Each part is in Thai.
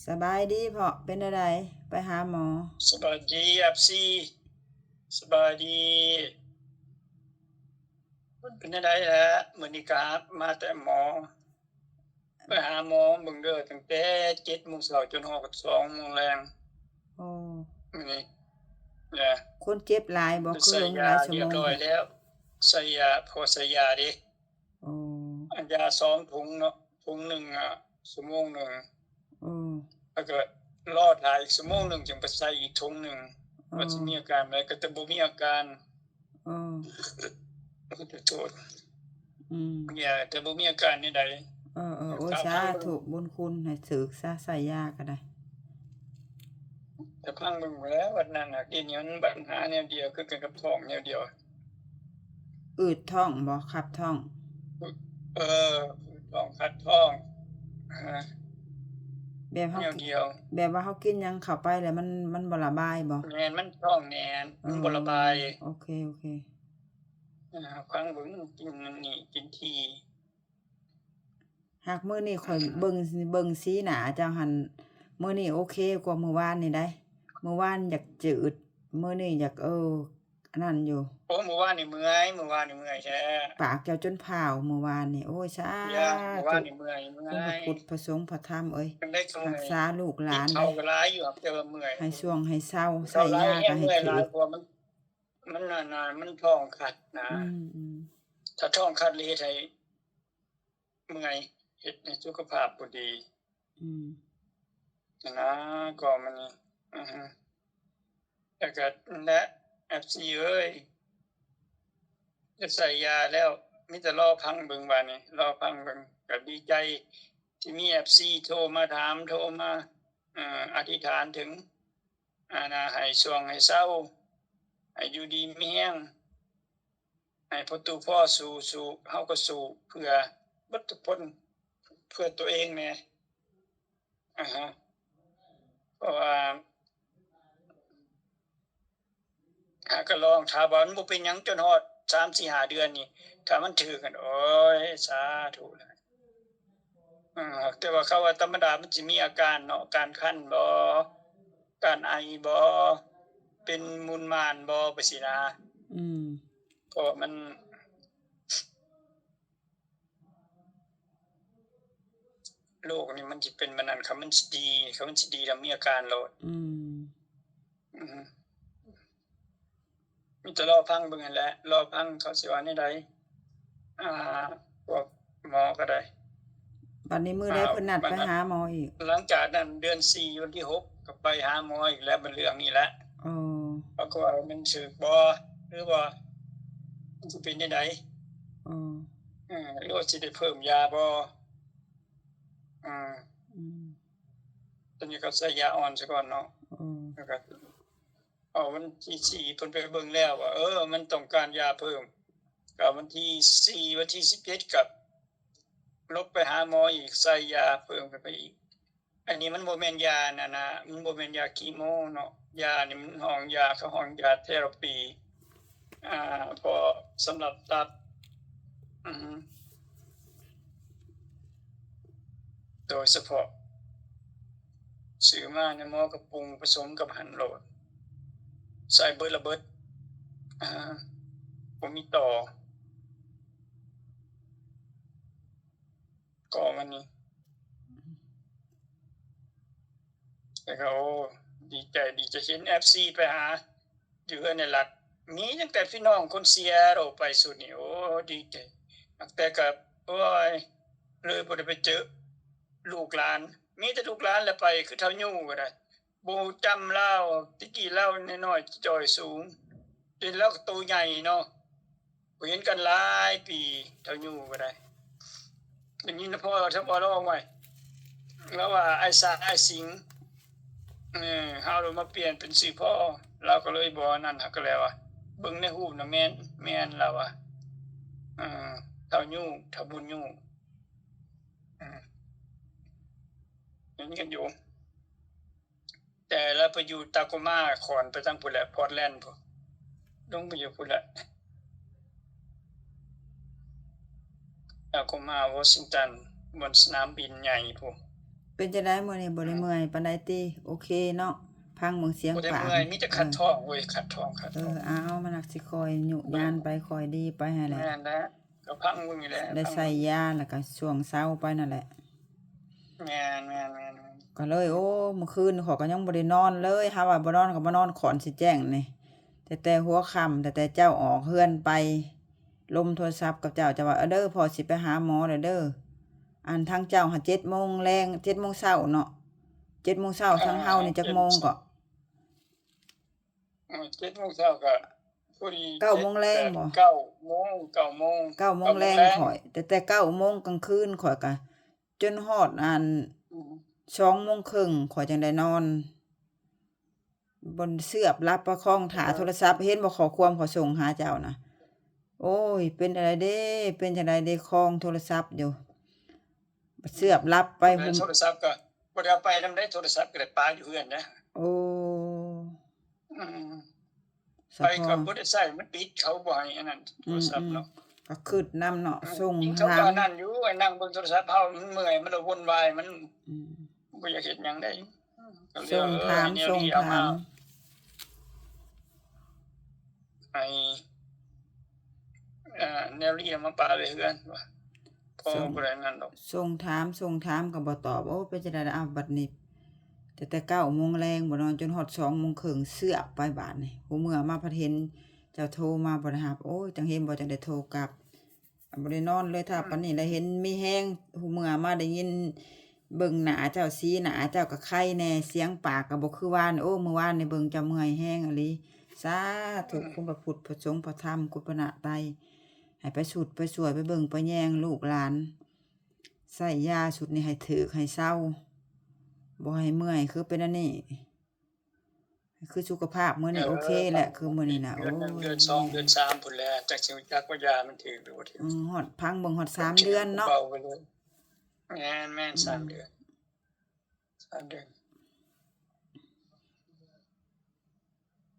สบายดีเพาะเป็นอะไรไปหาหมอสบายดีครับซีสบายดีมันเป็นจั่งใดแหละมื้อนี้ก็มาแต่หมอไปหาหมอเบิ่งเด้อตั้งแต่7:00 นจนฮอด2:00 นแลงโอ้มื้อนี้จ้ะคนเจ็บหลายบ่คือใส่ลงหลายชั่วยาเรียบโมงแท้ร้อยแล้วใส่ยาพอใส่ยาเดะโอ้อันยา2ถุงเนาะถุงหนึ่งชั่วโมงหนึ่งโอ้แล้วก็รอถ่ายอีกชั่วโมงหนึ่งจึงไปใส่อีกถุงหนึ่งอ้ว่าสิมีอาการไหมก็แต่บ่มีอาการอ้อขอโทษอืมเนี่ยแต่บ่มีอาการใดเออๆโอ้ๆก็สาพังเบิ่ง ธุบุญคุณให้ถึกซะใส่ยาก็ได้แต่พังเบิ่งหั้นแหล้ววัดนั้นน่ะกินหยังปัญหาแนวเดียวคือกันกับท้องแนวเดียวอืดท้องบ่คับท้องเออท้องคัดท้องอะฮะแบบเฮาแนวเดียวแบบว่าเฮากินหยังเข้าไปแล้วมันบ่ระบายบ่แม่นมันท้องแน่นเอมันบ่ระบายโอเคพังเบิ่งกินนั่นนี่กินทีหากมื้อนี้อืข้อยอฮึเบิ่งสีหน้าเจ้าหั้นมื้อนี้โอเคกว่ามื้อวานนี่ได้มื้อวานอยากจืดมื้อนี้อยากอันนั้นอยู่ โอ้มื้อวานนี่เมื่อยแท้ปากเจ้าจนพร้าวเมื่อวานนี่โอ้ยสามื้อวาธุนนี่เมื่คุณพระอยพุทธพระสงฆ์พระธรรมเอ้ยจังได๋ก็รัเมื่อยกษาลูกหกินลานเด้ข้าวก็หลายอยู่ครับแต่ว่าเมื่อยให้ช่วงให้เศร้าใส่ข้าวหลายยาก็แฮงเมื่อยหให้ถูกลายเพราะว่ามันน่ะมันท้องคัดนะอืมถ้าท้องคัดนี่เฮ็ดให้เมื่อยเฮ็ดให้สุขภาพบ่ดี อืมนั่นนะก็มันนี่อือฮึแล้วก็นั่นแหละ FC เอ้ยจะใส่ยาแล้วมีแต่รอพังเบิ่งบัดนี้รอพังเบิ่งก็ดีใจที่มี FC โทรมาถามโทรมาอธิษฐานถึงน่ะให้ช่วงให้เซาให้อยู่ดีมีแรงให้พ่อตู่พ่อสู้ๆเฮาก็สู้เพื่อเบิดทุกคนเพื่อตัวเองแหน่อะฮะเพราะว่า ก็ลองถ้าว่ามันบ่เป็นหยังจนฮอด3-4-5เดือนนี่ถ้ามันถึกอะโอ๊ยสาธุเลยแต่ว่าเขาว่าธรรมดามันสิมีอาการเนาะการคันบ่การไอบ่เป็นมุนมานบ่ไปซี้นะอืมเพราะว่ามันโรคนี่มันสิเป็นแบบนั้นคันมันสิดีแล้วมีอาการโลดอืมอือฮึมีแต่รอฟังเบิ่งนั่นแหละรอฟังเขาสิว่าแนวใดอ่าพวกหมอก็ได้ บัดนี้มื้ออ่าใดเพิ่นนัดมันนัดไปหาหมออีกหลังจากนั้นเดือน4วันที่6ก็ไปหาหมออีกแล้วเป็นเรื่องนี้แหละอ้อเขาก็ว่ามันสึกบ่หรือว่ามันสิเป็นจั่งใดอ้อหรือว่าสิได้เพิ่มยาบ่อืมอืมตอนนี้ก็ใช้ยาอ่อนซะก่อนเนาะอ้อแล้วก็วันที่4เพิ่นไปเบิ่งแล้วว่ามันต้องการยาเพิ่มก็วันที่4วันที่11ก็ลบไปหาหมออีกใส่ยาเพิ่มเข้าไปอีก อันนี้มันบ่แม่นยานั่นน่ะมันบ่แม่นยาคีโมเนาะยานี่มันห้องยาเขาห้องยาเทอราปีพอสำหรับตับอือฮึโดยเฉพาะซื้อมาเนี่ยหมอก็ปรุงผสมกับหั้นโลดใส่เบิดละเบิดอาบ่มีต่อก็มันนี่แล้วก็ดีใจเห็น FC ไปหาอยู่เฮือนในรัฐมีตั้งแต่พี่น้องคนเสียโรไปสุดนี่โอ้ดีใจตั้งแต่ก็โอ๊ยเลยบ่ได้ไปเจอลูกหลานมีแต่ลูกหลานแหละไปคือเท่ายูก็ได้บ่รู้จำเลาแต่กี้เลาน้อยๆจ้อยสูงเดี๋ยวนี้เลาก็โตใหญ่เนาะบ่เห็นกันหลายปีเท่ายูก็ได้ได้ยินแต่พ่อเราเว้าไว้แล้วว่าอ้ายซากอ้ายสิงห์เราเลยมาเปลี่ยนเป็นชื่อพ่อเราก็เลยบ่นั่นเราก็เลยว่าเบิ่งในรูปน่ะแม่นเราว่าเออเท่ายูเท่าบุญยูอืมเห็นกันอยู่แต่เราไปอยู่ Tacoma ขอนไปทางพู้นแหละ Portland พู้นลงไปอยู่พู้นแหละ Tacoma Washington บนสนามบินใหญ่พู้น เป็นจังได๋มื้อนี้บ่ได้เมื่อยปานใดติโอเคเนาะพังเบิ่งเสียงบ่ได้ปากเมื่อยนี่มีแต่คัดท้องเว้ยคัดท้องเอามันน่ะสิค่อยยุยานไปค่อยดีไปหั้นแหละแม่นแล้วก็พังเบิ่งนี่แหละได้พังใส่ยาแล้วก็ช่วงเช้าไปนั่นแหละแม่นๆก็เลยโอ้เมื่อคืนข้อยก็ยังบ่ได้นอนเลยหาว่าบ่นอนก็บ่นอนขอนสิแจ้งนี่แต่หัวค่ำแต่เจ้าออกเรือนไปลมโทรศัพท์กับเจ้าว่าเด้อพ่อสิไปหาหมอแล้วเด้ออันทางเจ้าหา7:00 นแลง7:00 นเช้าเนาะ7:00 นเช้าทางเฮานี่จักโมงก็7 โมงเช้าก็พอดี9:00 นแลงบ่ 9 โมง9 โมง9:00 นแลงข้อยแต่9:00 นกลางคืนข้อยก็จนฮอดอันอือ2:30 นข้อยจังได้นอนบนเสือบรับประคองท่าโทรศัพท์เห็นบ่ข้อความข้อยส่งหาเจ้าน่ะโอ้ยเป็นอะไรเด้เป็นจังได๋เด้คองโทรศัพท์อยู่เสือบรับไปแล้หุ่มวโทรศัพท์ก็บ่ได้เอาไปนำได้โทรศัพท์ก็ได้ปาอยู่เรือนนะโอ้อืมสะไปพอก็บ่ได้ใช้มันปิดเขาบ่ให้อันนั้นโทอืรศัพท์มเนาะๆก็คิดนำเนาะส่งจริงเขาถามก็อันนั้นอยู่ไอ้นั่งเบิ่งโทรศัพท์เฮามันเมื่อยมันละวนวายมันอืมบ่อยากเฮ็ดหยังได้ก็เลยส่งถามให้แนวส่งนี้เอามาถามให้แนวนี้เอามาปาไว้เรือนว่าพอส่งบ่ได้นั่นดอกส่งถามก็บ่ตอบโอ้เป็นจังได๋อ้าวบัดนี้แต่9:00 นแลงบ่นอนจนฮอด2:30 นเสือบไปบาดนี้หูเมื่อมาพัดเห็นเจ้าโทรมาบ่ได้รับโอ้ยจังเห็นบ่จังได้โทรกลับบ่ได้นอนเลยถ้าปานนี้ได้เห็นมีแรงหูเมื่อมาได้ยินเบิ่งหน้าเจ้าสีหน้าเจ้าก็ไข้แน่เสียงปากก็บ่คือวานโอ้เมื่อวานนี่เบิ่งเจ้าเมื่อยแรงอีหลีสาธุคุณพระพุทธพระสงฆ์พระธรรมคุณพระไตรให้ไปสุดไปสวยไปเบิ่งไปแยงลูกหลานใช้ยาชุดนี้ให้ถูกให้เซาบ่ให้เมื่อยคือเป็นอันนี้คือสุขภาพมื้อนี้โอเคแหละคือมื้อนี้น่ะโอ้เดือนย2เดือน3พุ่นแหละจักสิรู้จักว่ายามันถูกหรือบ่ถูกฮอดพังเบิ่งฮอด3เดือนเนาะเบาไปเลยแม่นๆ3เดือน3เดือน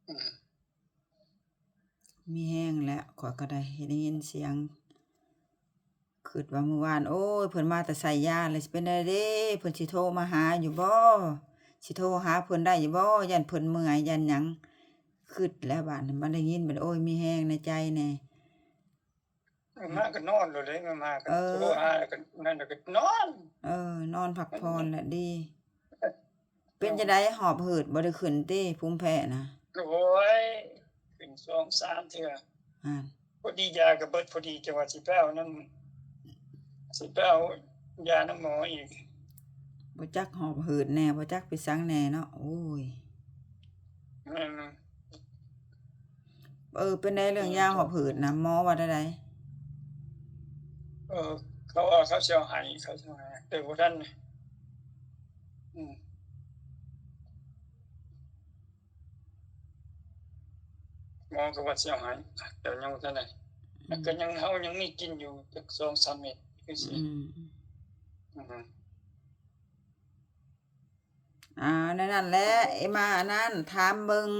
อืมมีแรงแล้วข้อยก็ได้ยินเสียงคิดว่าเมื่อวานโอ้ยเพิ่นมาแต่ใส่ยาแล้วสิเป็นจั่งใดเด้เพิ่นสิโทรมาหาอยู่บ่สิโทรหาเพิ่นได้อยู่บ่ย้านเพิ่นเมื่อยย้านหยังคิดแล้วบัดนี้มาได้ยินบัดโอ้ยมีแรงในใจแน่ มาก็นอนโลดเลยมาก็เอโทรอหาแล้วก็นั่นแล้วก็นอนนอนพักผ่อนแหละดี เป็นจั่งอืมใดหอบหืดบ่ได้ขึ้นติภูมิแพ้น่ะโอ้ยขึ้น2-3เทื่ออั่นพอดียาก็เบิดพอดีจังว่าสิไปเอายานำหมออีกบ่จักหอบหืดแหน่บ่จักไปซังแหน่เนาะโอ้ยแม่นเป็นไดเรื่องยาหอบหืดน่ะหมอว่าจั่งใดเออเขาว่าเขาสิเอาให้แต่บ่ทันอืมหมอก็ว่าสิเอาให้แต่ยังบ่ทันได้แล้วก็ยังเฮายังมีกินอยู่จัก2-3เม็ดคือสิอืมอือฮึนั่นแหละมาอันนั้นถามเบิ่ง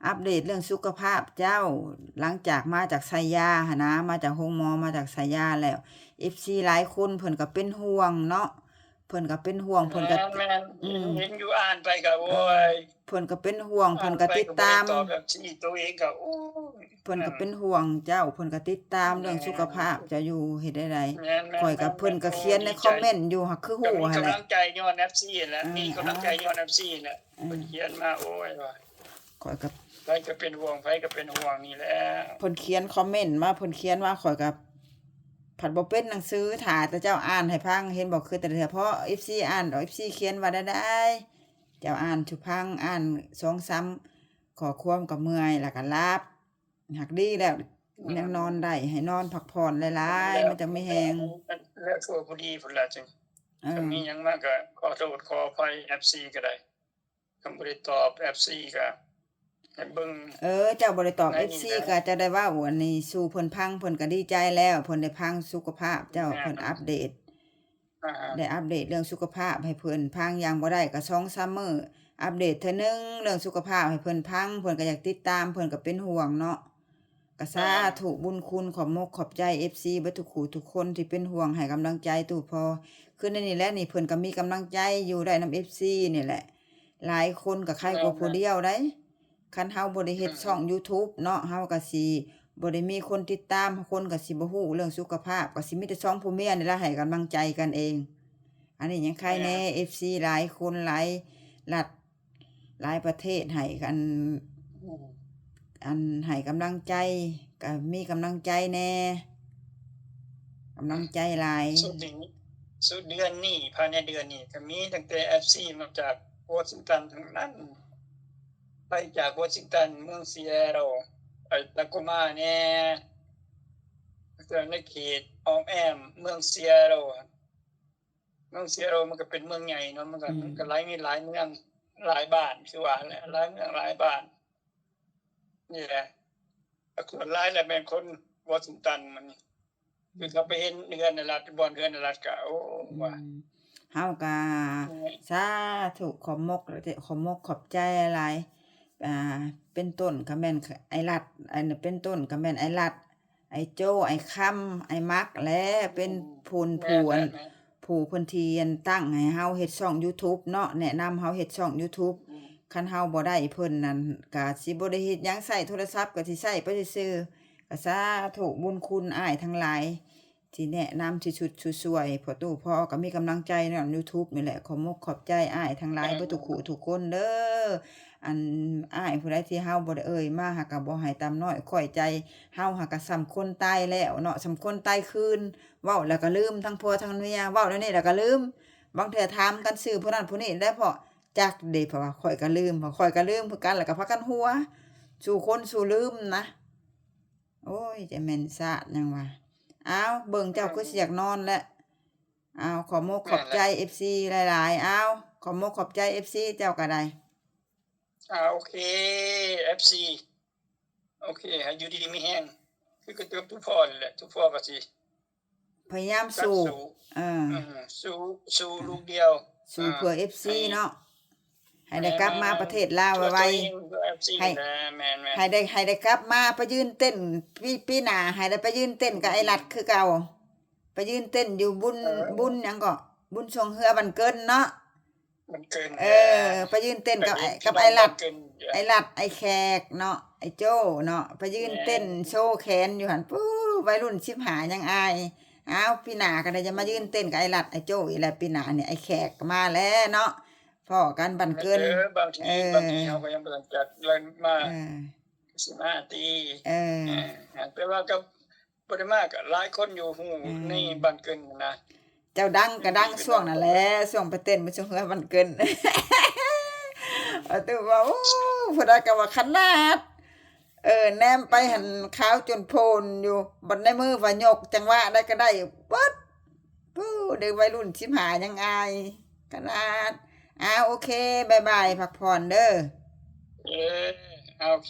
อัปเดตเรื่องสุขภาพเจ้า หลังจากมาจากไสยาหั้นนะมาจากโรงหมอมาจากไสยาแล้ว FC หลายคนเพิ่นก็เป็นห่วงเนาะเพิ่นก็เป็นห่วงเพิ่นก็แม่นอืม เห็นอยู่อ่านไปก็โอ้เออยเพิ่นก็เป็นห่วงเพิ่นก็อ่านไปติดตามก็บ่ได้ตอบแบบที่ตัวเองก็โอ้ยเพิ่นนั่นก็เป็นห่วงเจ้าเพิ่นก็ติดตามเรื่องสุขภาพเจ้าอยู่เฮ็ดจั่งใดแม่ข้อยนก็เพิ่นก็ๆๆโอ้เขียนในดีใจคอมเมนต์อยู่หักคือก็ฮู้มีหั่นแหละกำลังใจย้อน FC แหละมีกำลังใจย้อน FC แหละเออเพิ่นเขียนมาโอ้ยว่าข้อยก็ไผก็เป็นห่วงไผก็เป็นห่วงนี่แหละเพิ่นเขียนคอมเมนต์มาเพิ่นเขียนว่าข้อยก็ผัดบ่เป็นหนังสือท่าแต่เจ้าอ่านให้ฟังเห็นบ่คือแต่เฉพาะ FC อ่านดอก FC เขียนว่าใดๆเจ้าอ่านสุพังอ่าน2-3ข้อความก็เมื่อยแล้วก็หลับหักดีแล้วอืยังนอนมได้ให้นอนพักผ่อนหลายๆแล้วมันจังมีแรง แล้วชั่วพอดีพุ่นล่ะจังเอถ้าอมีหยังมาก็ขอโทษขออภัย FC ก็ได้คันบ่ได้ตอบ FC ก็ให้เบิ่งเจ้าบ่ได้ตอบ ในนี่ FC แหละก็จะได้เว้าอันนี้สู่เพิ่นพังเพิ่นก็ดีใจแล้วเพิ่นได้พังสุขภาพเจ้าแม่เพิ่นอัปเดตอะฮะได้อัปเดตเรื่องสุขภาพให้เพิ่นพังอย่างบ่ได้ก็2-3มื้ออัปเดตเทื่อหนึ่งเรื่องสุขภาพให้เพิ่นพังเพิ่นก็อยากติดตามเพิ่นก็เป็นห่วงเนาะก็สาธุบุญคุณขอบมกขอบใจ FC เบิดทุกคู่ทุกคนที่เป็นห่วงให้กำลังใจตู่พอ คือในนี่แหละนี่เพิ่นก็มีกำลังใจอยู่ได้นำ FC นี่แหละ หลายคนก็ใครกว่าผู้เดียวได้คันเฮาบ่ได้เฮ็ดช่อง YouTube เนาะเฮาก็สิบ่ได้มีคนติดตามคนก็สิบ่ฮู้เรื่องสุขภาพก็สิมีแต่สองผัวเมียนี่ล่ะให้กำลังใจกันเอง อันนี้ยังใครแน่ FC หลายคนหลายรัฐหลายประเทศให้กัน อืม อันให้กำลังใจก็มีกำลังใจแน่กำลังใจหลาย สุดเดือนนี้ภายในเดือนนี้ก็มีตั้งแต่ FC มาจากวอชิงตันทั้งนั้น ไปจากวอชิงตันเมืองซีแอโรไปตะโกมาแน่ในเขตออมแอมเมืองซีแอโรเมืองซีแอโรมันก็เป็นเมืองใหญ่เนาะมันก็หลายมีหลายเมืองหลายบ้านคือว่าแหละหลายเมืองหลายบ้านนี่แหละคนหลายแหละเป็นคนวอชิงตันมันคือเขาไปเห็นเดือนในรัฐบ่อนเดือนในรัฐก็โอ้ว่า เฮาก็สาธุขอบมกขอบใจหลายเป็นต้นก็แม่นไอ้รัดอันนี้เป็นต้นก็แม่นไอ้รัดไอ้โจ้ไอ้ค่ำไอ้มักและเป็นผู้เพิ่นที่ตั้งให้เฮาเฮ็ดช่อง YouTube เนาะแนะนำเฮาเฮ็ดช่อง YouTube คันเฮาบ่ได้เพิ่นนั่นก็สิบ่ได้เฮ็ดหยังใช้โทรศัพท์ก็สิใช้ไปซื่อๆก็สาธุบุญคุณอ้ายทั้งหลายที่แนะนำที่ชุดช่วยพ่อตู่พ่อก็มีกำลังใจใน YouTube นี่แหละขอบใจอ้ายทั้งหลายเบิดทุกคู่ทุกคนเด้ออันอ้ายผู้ใดที่เฮาบ่ได้เอ่ยมาหากก็บ่ให้ตามน้อยค่อยใจเฮาหากก็ส่ำคนตายแล้วเนาะส่ำคนตายคืนเว้าแล้วก็ลืมทั้งผัวทั้งเมียเว้าแล้วนี่แล้วก็ลืมบางเทื่อถามกันชื่อผู้นั้นผู้นี้ได้เพราะจักเด้เพราะว่าข้อยก็ลืมคือกันแล้วก็พากันหัวสู่คนสู่ลืมนะโอ้ยจะแม่นซะหยังวะอ้าวเบิ่งเจ้าคือสิอยากนอนแล้วอ้าวขอบใจ FC หลายๆอ้าวขอบใจ FC เจ้าก็ได้ โอเค FC โอเคให้อยู่ดีมีแฮงคือก็ทุกพ่อแหละทุกพ่อก็สิ พยายามสู้สู้ลูกเดียว สู้เพื่อ FC เนาะให้ได้กลับมาประเทศลาวไวๆให้ได้กลับมาไปยืนเต้นปีหน้าให้ได้ไปยืนเต้นกับไอ้รัดคือเก่าไปยืนเต้นอยู่บุญหยังก็บุญทรงเฮือบันเกินเนาะมันเกินไปยืนเต้นกับไอ้รัดไอ้แขกเนาะไอ้โจ้เนาะไปยืนเต้นโชว์แขนอยู่หั่นปู้วัยรุ่น15ยังอายอ้าวปีหน้าก็ได้จะมายืนเต้นกับไอ้รัดไอ้โจ้อีแล้วปีหน้าเนี่ยไอ้แขกมาแล้วเนาะพ่อกันบันเกินบางทีเฮาก็ยังบ่ทันจัดเลยมา15ตีแต่ว่าก็บ่ได้มาก็หลายคนอยู่ฮู้ในบ้านเกินนะเจ้าดังก็ดังช่วงนั่นแหละช่วงไปเต้นบ่ช่วงเฮือบันเกินตัวว่าโอ้ผู้ใดก็ว่าขนาดแนมไปหันขาวจนโพนอยู่บัดในมือว่ายกจังหวะได้ก็ได้เบิดปู้เด็กวัยรุ่น15ยังอายขนาดโอเคบ๊ายบายพักผ่อนเด้อโอเค